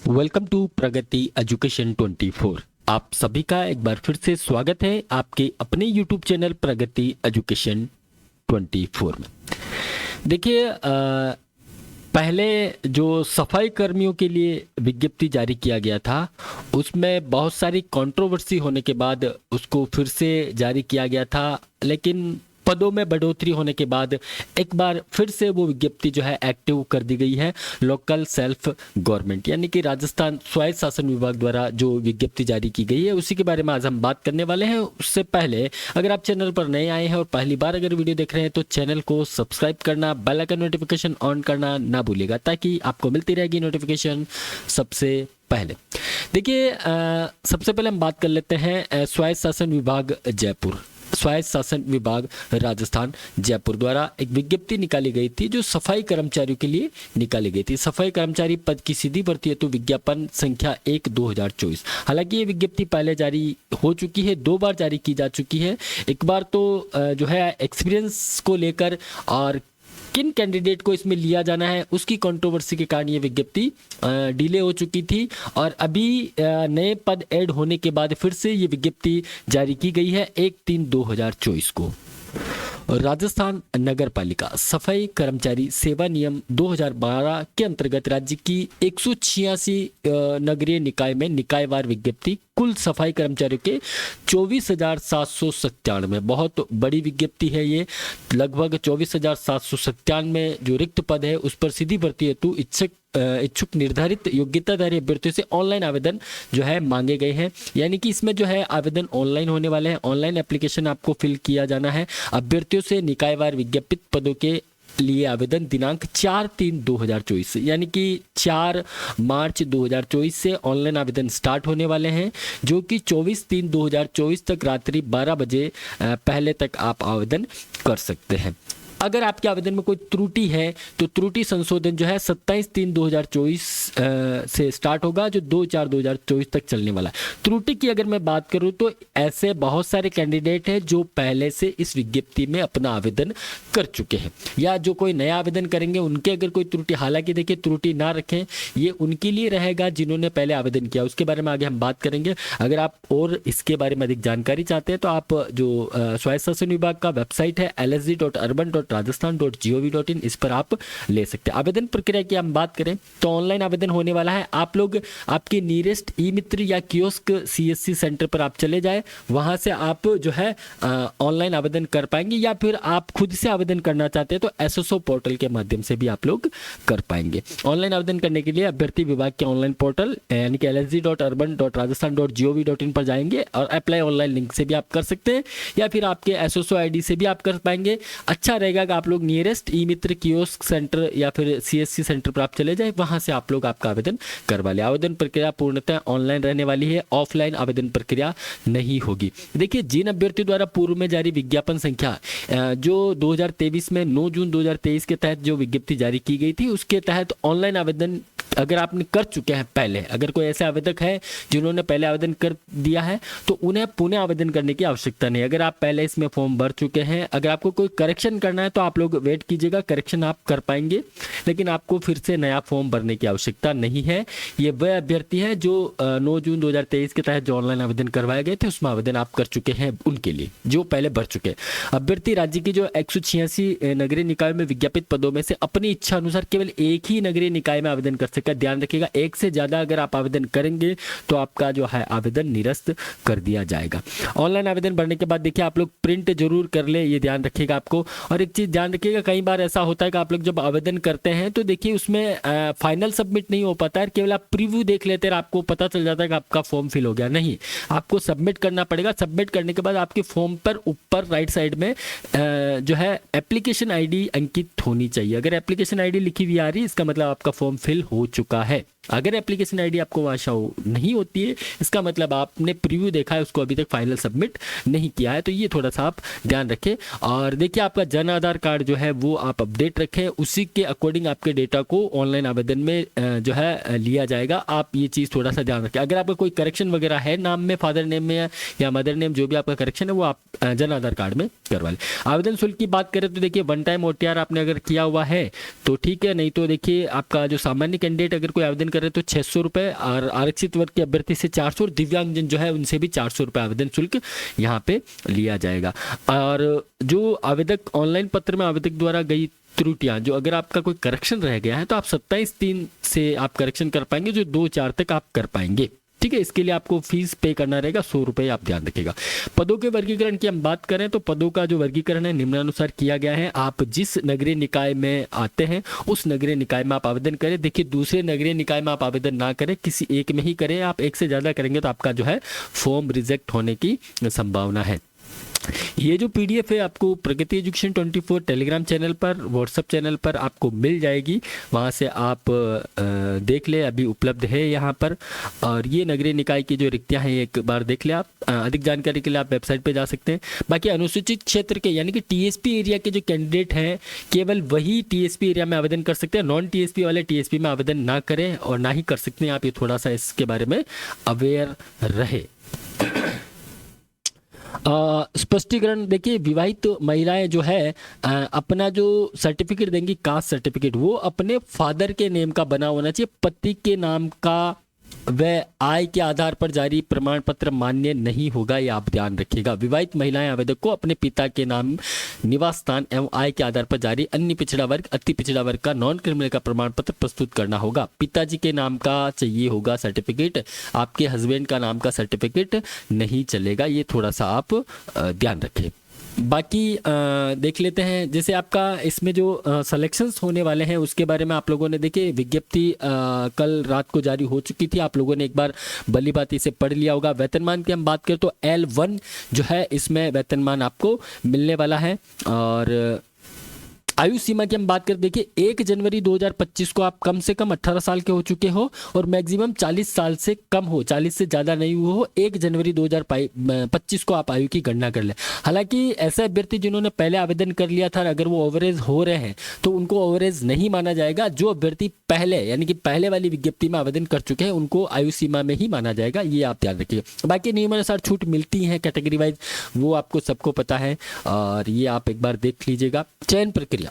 Welcome to Pragati education 24। आप सभी का एक बार फिर से स्वागत है आपके अपने यूट्यूब चैनल प्रगति एजुकेशन 24 में। देखिए पहले जो सफाई कर्मियों के लिए विज्ञप्ति जारी किया गया था उसमें बहुत सारी कंट्रोवर्सी होने के बाद उसको फिर से जारी किया गया था, लेकिन पदों में बढ़ोतरी होने के बाद एक बार फिर से वो विज्ञप्ति जो है एक्टिव कर दी गई है। लोकल सेल्फ गवर्नमेंट यानी कि राजस्थान स्वायत्त शासन विभाग द्वारा जो विज्ञप्ति जारी की गई है उसी के बारे में आज हम बात करने वाले हैं। उससे पहले अगर आप चैनल पर नए आए हैं और पहली बार अगर वीडियो देख रहे हैं तो चैनल को सब्सक्राइब करना, बेल आइकन नोटिफिकेशन ऑन करना ना भूलिएगा ताकि आपको मिलती रहेगी नोटिफिकेशन सबसे पहले। देखिए सबसे पहले हम बात कर लेते हैं स्वायत्त शासन विभाग जयपुर, स्वायत्त शासन विभाग राजस्थान जयपुर द्वारा एक विज्ञप्ति निकाली गई थी जो सफाई कर्मचारियों के लिए निकाली गई थी। सफाई कर्मचारी पद की सीधी भर्ती हेतु विज्ञापन संख्या 1/2024। हालांकि ये विज्ञप्ति पहले जारी हो चुकी है, 2 बार जारी की जा चुकी है। एक बार तो जो है एक्सपीरियंस को लेकर और किन कैंडिडेट को इसमें लिया जाना है उसकी कंट्रोवर्सी के कारण ये विज्ञप्ति डिले हो चुकी थी और अभी नए पद ऐड होने के बाद फिर से ये विज्ञप्ति जारी की गई है 1/3/2024 को। राजस्थान नगर पालिका सफाई कर्मचारी सेवा नियम 2012 के अंतर्गत राज्य की 186 नगरीय निकाय में निकायवार विज्ञप्ति कुल सफाई कर्मचारियों के 24,797, बहुत बड़ी विज्ञप्ति है ये। लगभग 24,797 जो रिक्त पद है उस पर सीधी भर्ती हेतु इच्छुक निर्धारित योग्यताधारी अभ्यर्थियों से ऑनलाइन आवेदन जो है मांगे गए हैं। यानी कि इसमें जो है आवेदन ऑनलाइन होने वाले हैं। ऑनलाइन एप्लीकेशन आपको फिल किया जाना है। अभ्यर्थियों से निकायवार विज्ञापित पदों के लिए आवेदन दिनांक 4/3/2024 यानी कि 4 मार्च 2024 से ऑनलाइन आवेदन स्टार्ट होने वाले हैं, जो कि 24/3/2024 तक रात्रि 12 बजे पहले तक आप आवेदन कर सकते हैं। अगर आपके आवेदन में कोई त्रुटि है तो त्रुटि संशोधन जो है 27/3/2024 से स्टार्ट होगा, जो 2/4/2024 तक चलने वाला है। त्रुटि की अगर मैं बात करूं तो ऐसे बहुत सारे कैंडिडेट हैं जो पहले से इस विज्ञप्ति में अपना आवेदन कर चुके हैं या जो कोई नया आवेदन करेंगे उनके अगर कोई त्रुटि, हालांकि देखिए त्रुटि ना रखें, ये उनके लिए रहेगा जिन्होंने पहले आवेदन किया, उसके बारे में आगे हम बात करेंगे। अगर आप और इसके बारे में अधिक जानकारी चाहते हैं तो आप जो स्वायत्त शासन विभाग का वेबसाइट है lsg.urban.rajasthan.gov.in इस पर आप ले सकते हैं। आवेदन प्रक्रिया की हम बात करें तो ऑनलाइन आवेदन होने वाला है। आप लोग आपके नियरेस्ट ई मित्र या कियोस्क सीएससी सेंटर पर आप चले जाए, वहां से आप जो है ऑनलाइन आवेदन कर पाएंगे, या फिर आप खुद से आवेदन करना चाहते हैं तो एसएसओ पोर्टल के माध्यम से भी आप लोग कर पाएंगे। ऑनलाइन आवेदन करने के लिए अभ्यर्थी विभाग के ऑनलाइन पोर्टल यानी कि lsg.urban.rajasthan.gov.in पर जाएंगे और अप्लाई ऑनलाइन लिंक से भी आप कर सकते हैं, या फिर आपके एसएसओ आईडी से भी आप कर पाएंगे। अच्छा रहेगा कि आप लोग नियरेस्ट ई मित्र कियोस्क सेंटर या फिर सीएससी सेंटर पर आप चले जाए, वहां से आप लोग आपका आवेदन करवा ले। आवेदन प्रक्रिया पूर्णतः ऑनलाइन रहने वाली है, ऑफलाइन आवेदन प्रक्रिया नहीं होगी। देखिए जिन अभ्यर्थियों द्वारा पूर्व में जारी विज्ञापन संख्या जो 2023 में 9 जून 2023 के तहत जो विज्ञप्ति जारी की गई थी उसके तहत ऑनलाइन आवेदन अगर आपने कर चुके हैं पहले, अगर कोई ऐसे आवेदक है जिन्होंने पहले आवेदन कर दिया है तो उन्हें पुनः आवेदन करने की आवश्यकता नहीं। अगर आप पहले इसमें फॉर्म भर चुके हैं, अगर आपको कोई करेक्शन करना है तो आप लोग वेट कीजिएगा, करेक्शन आप कर पाएंगे, लेकिन आपको फिर से नया फॉर्म भरने की आवश्यकता नहीं है। ये वह अभ्यर्थी है जो 9 जून 2023 के तहत जो ऑनलाइन आवेदन करवाए गए थे उसमें आवेदन आप कर चुके हैं, उनके लिए जो पहले भर चुके हैं। अभ्यर्थी राज्य की जो 186 नगरीय निकाय में विज्ञापित पदों में से अपनी इच्छा अनुसार केवल एक ही नगरीय निकाय में आवेदन कर सकेगा। ध्यान रखिएगा, एक से ज्यादा अगर आप आवेदन करेंगे तो आपका जो है आवेदन निरस्त कर दिया जाएगा। ऑनलाइन आवेदन भरने के बाद देखिए आप लोग प्रिंट जरूर कर ले, ये ध्यान रखिएगा आपको। और एक चीज ध्यान रखिएगा, कई बार ऐसा होता है कि आप लोग जब आवेदन करते हैं तो देखिए उसमें फाइनल सबमिट नहीं हो पाता है, केवल आप प्रीव्यू देख लेते हैं, आपको पता चल जाता है कि आपका फॉर्म फिल हो गया। नहीं, आपको सबमिट करना पड़ेगा। सबमिट करने के बाद आपके फॉर्म पर ऊपर राइट साइड में जो है एप्लीकेशन आईडी अंकित होनी चाहिए। अगर एप्लीकेशन आईडी लिखी हुई आ रही है इसका मतलब आपका फॉर्म फिल हो चुका है। अगर एप्लीकेशन आईडी आपको वहाँ शो नहीं होती है इसका मतलब आपने प्रीव्यू देखा है, उसको अभी तक फाइनल सबमिट नहीं किया है, तो ये थोड़ा सा आप ध्यान रखें। और देखिए आपका जन आधार कार्ड जो है वो आप अपडेट रखें, उसी के अकॉर्डिंग आपके डेटा को ऑनलाइन आवेदन में जो है लिया जाएगा। आप ये चीज़ थोड़ा सा ध्यान रखें। अगर आपका कोई करेक्शन वगैरह है नाम में, फादर नेम में या मदर नेम, जो भी आपका करेक्शन है वो आप जन आधार कार्ड में करवा लें। आवेदन शुल्क की बात करें तो देखिए वन टाइम ओटीआर आपने अगर किया हुआ है तो ठीक है, नहीं तो देखिए आपका जो सामान्य कैंडिडेट अगर कोई आवेदन करें तो 600 रुपये, और आरक्षित वर्ग के अभ्यर्थी से 400, और दिव्यांगजन जो है उनसे भी 400 रुपये आवेदन शुल्क यहाँ पे लिया जाएगा। और जो आवेदक ऑनलाइन पत्र में आवेदक द्वारा गई त्रुटियां, जो अगर आपका कोई करेक्शन रह गया है तो आप 27/3 से आप करेक्शन कर पाएंगे, जो 2/4 तक आप कर पाएंगे। ठीक है, इसके लिए आपको फीस पे करना रहेगा 100 रुपये, आप ध्यान रखिएगा। पदों के वर्गीकरण की हम बात करें तो पदों का जो वर्गीकरण है निम्नानुसार किया गया है। आप जिस नगरीय निकाय में आते हैं उस नगरीय निकाय में आप आवेदन करें। देखिए, दूसरे नगरीय निकाय में आप आवेदन ना करें, किसी एक में ही करें। आप एक से ज़्यादा करेंगे तो आपका जो है फॉर्म रिजेक्ट होने की संभावना है। ये जो पीडीएफ है आपको प्रगति एजुकेशन 24 टेलीग्राम चैनल पर, व्हाट्सएप चैनल पर आपको मिल जाएगी, वहाँ से आप देख ले, अभी उपलब्ध है यहाँ पर। और ये नगरीय निकाय की जो रिक्तियाँ हैं एक बार देख ले आप। अधिक जानकारी के लिए आप वेबसाइट पे जा सकते हैं। बाकी अनुसूचित क्षेत्र के यानी कि टीएसपी एरिया के जो कैंडिडेट हैं केवल वही टीएसपी एरिया में आवेदन कर सकते हैं। नॉन टीएसपी वाले टीएसपी में आवेदन ना करें और ना ही कर सकते हैं आप। ये थोड़ा सा इसके बारे में अवेयर रहे। स्पष्टीकरण देखिए, विवाहित महिलाएं जो है अपना जो सर्टिफिकेट देंगी, कास्ट सर्टिफिकेट, वो अपने फादर के नेम का बना होना चाहिए। पति के नाम का व आय के आधार पर जारी प्रमाण पत्र मान्य नहीं होगा, ये आप ध्यान रखिएगा। विवाहित महिलाएं आवेदक को अपने पिता के नाम, निवास स्थान एवं आय के आधार पर जारी अन्य पिछड़ा वर्ग, अति पिछड़ा वर्ग का नॉन क्रिमिनल का प्रमाण पत्र प्रस्तुत करना होगा। पिताजी के नाम का चाहिए होगा सर्टिफिकेट, आपके हस्बैंड का नाम का सर्टिफिकेट नहीं चलेगा। ये थोड़ा सा आप ध्यान रखें। बाकी देख लेते हैं, जैसे आपका इसमें जो सिलेक्शंस होने वाले हैं उसके बारे में आप लोगों ने देखिए, विज्ञप्ति कल रात को जारी हो चुकी थी। आप लोगों ने एक बार भली बात इसे पढ़ लिया होगा। वेतनमान की हम बात करें तो L1 जो है इसमें वेतनमान आपको मिलने वाला है। और आयु सीमा की हम बात करें, देखिए 1 जनवरी 2025 को आप कम से कम 18 साल के हो चुके हो और मैक्सिमम 40 साल से कम हो, 40 से ज़्यादा नहीं हुए हो। 1 जनवरी 2025 को आप आयु की गणना कर लें। हालांकि ऐसे अभ्यर्थी जिन्होंने पहले आवेदन कर लिया था, अगर वो ओवरेज हो रहे हैं तो उनको ओवरेज नहीं माना जाएगा। जो अभ्यर्थी पहले यानी कि पहले वाली विज्ञप्ति में आवेदन कर चुके हैं उनको आयु सीमा में ही माना जाएगा, ये आप ध्यान रखिएगा। बाकी नियमानुसार छूट मिलती है कैटेगरी वाइज, वो आपको सबको पता है और ये आप एक बार देख लीजिएगा। चयन प्रक्रिया,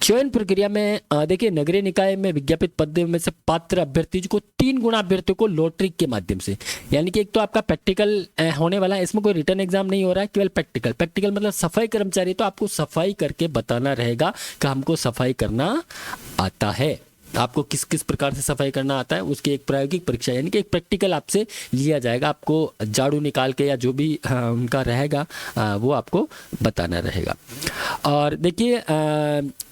चयन प्रक्रिया में देखिए, नगरीय निकाय में विज्ञापित पद में से पात्र अभ्यर्थी को 3 गुना अभ्यर्थियों को लॉटरी के माध्यम से, यानी कि एक तो आपका प्रैक्टिकल होने वाला है, इसमें कोई रिटर्न एग्जाम नहीं हो रहा है, केवल प्रैक्टिकल। प्रैक्टिकल मतलब सफाई कर्मचारी, तो आपको सफाई करके बताना रहेगा कि हमको सफाई करना आता है। आपको किस किस प्रकार से सफाई करना आता है उसकी एक प्रायोगिक परीक्षा यानी कि एक प्रैक्टिकल आपसे लिया जाएगा। आपको झाड़ू निकाल के या जो भी उनका रहेगा वो आपको बताना रहेगा। और देखिए,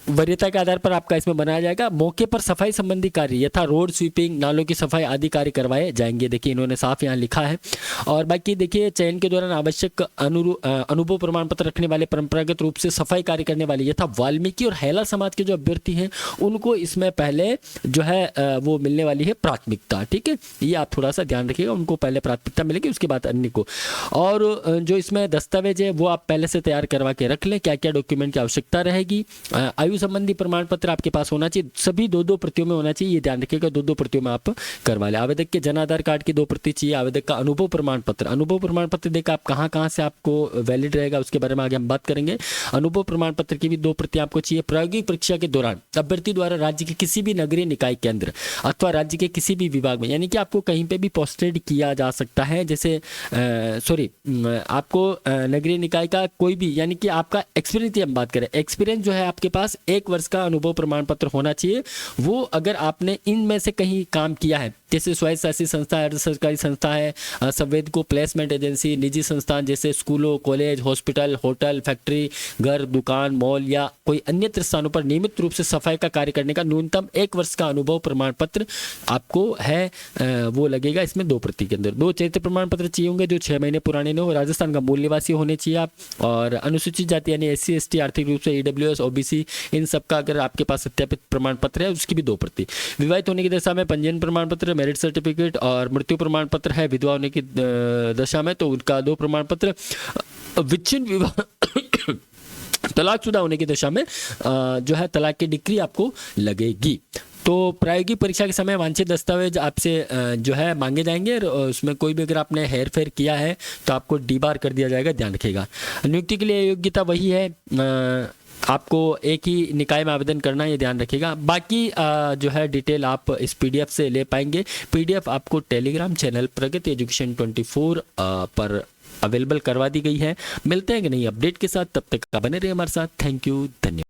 वरीयता के आधार पर आपका इसमें बनाया जाएगा। मौके पर सफाई संबंधी कार्य यथा रोड स्वीपिंग, नालों की सफाई आदि कार्य करवाए जाएंगे। देखिए, इन्होंने साफ यहाँ लिखा है। और बाकी देखिए, चयन के दौरान आवश्यक अनुभव प्रमाण पत्र रखने वाले, परंपरागत रूप से सफाई कार्य करने वाले यथा वाल्मीकि और हैला समाज के जो अभ्यर्थी हैं उनको इसमें पहले जो है वो मिलने वाली है प्राथमिकता। ठीक है, ये आप थोड़ा सा ध्यान रखिएगा, उनको पहले प्राथमिकता मिलेगी, उसके बाद अन्य को। और जो इसमें दस्तावेज है वो आप पहले से तैयार करवा के रख लें, क्या क्या डॉक्यूमेंट की आवश्यकता रहेगी। आयु संबंधी प्रमाण पत्र आपके पास होना चाहिए, सभी 2-2 प्रतियों में होना चाहिए, ये ध्यान रखिएगा। 2-2 प्रतियों में आप करवा लें। आवेदक के जन आधार कार्ड की 2 प्रति चाहिए। आवेदक का अनुभव प्रमाण पत्र देखा आप कहाँ से आपको वैलिड रहेगा उसके बारे में आगे हम बात करेंगे। अनुभव प्रमाण पत्र की भी 2 प्रति आपको चाहिए। प्रायोगिक परीक्षा के दौरान अभ्यर्थी द्वारा राज्य के किसी भी नगरीय निकाय केंद्र अथवा राज्य के किसी भी विभाग में, यानी कि आपको कहीं पे भी पोस्टेड किया जा सकता है, जैसे आपको नगरीय निकाय का कोई भी, यानी कि आपका एक्सपीरियंस की हम बात करें, एक्सपीरियंस जो है आपके पास 1 वर्ष का अनुभव प्रमाण पत्र होना चाहिए। वो अगर आपने इनमें से कहीं काम किया है, जैसे स्वायत्त शासित संस्था, अर्ध सरकारी संस्था है, संवेदको प्लेसमेंट एजेंसी, निजी संस्थान जैसे स्कूलों, कॉलेज, हॉस्पिटल, होटल, फैक्ट्री, घर, दुकान, मॉल या कोई अन्य स्थानों पर नियमित रूप से सफाई का कार्य करने का न्यूनतम 1 वर्ष का अनुभव प्रमाण पत्र आपको है, वो लगेगा इसमें 2 प्रति के अंदर। 2 चरित्र प्रमाण पत्र चाहिए होंगे जो 6 महीने पुराने न हो। राजस्थान का मूल निवासी होने चाहिए आप। और अनुसूचित जाति यानी SC ST, आर्थिक रूप से EWS OBC, इन सब का अगर आपके पास सत्यापित प्रमाण पत्र है उसकी भी 2 प्रति। विवाहित होने की दशा में पंजीयन प्रमाण पत्र, मैरिज सर्टिफिकेट और मृत्यु प्रमाण पत्र है। विधवा होने की दशा में तो उनका 2 प्रमाण पत्र। विच्छिन्न विवाह तलाकशुदा होने की दशा में जो है तलाक की डिक्री आपको लगेगी। तो प्रायोगिक परीक्षा के समय वांछित दस्तावेज आपसे जो है मांगे जाएंगे और उसमें कोई भी अगर आपने हेर फेर किया है तो आपको डीबार कर दिया जाएगा, ध्यान रखिएगा। नियुक्ति के लिए योग्यता वही है, आपको एक ही निकाय में आवेदन करना है, ये ध्यान रखिएगा। बाकी जो है डिटेल आप इस पीडीएफ से ले पाएंगे। पीडीएफ आपको टेलीग्राम चैनल प्रगति एजुकेशन 24 पर अवेलेबल करवा दी गई है। मिलते हैं कि नहीं अपडेट के साथ, तब तक बने रहिए हमारे साथ। थैंक यू, धन्यवाद।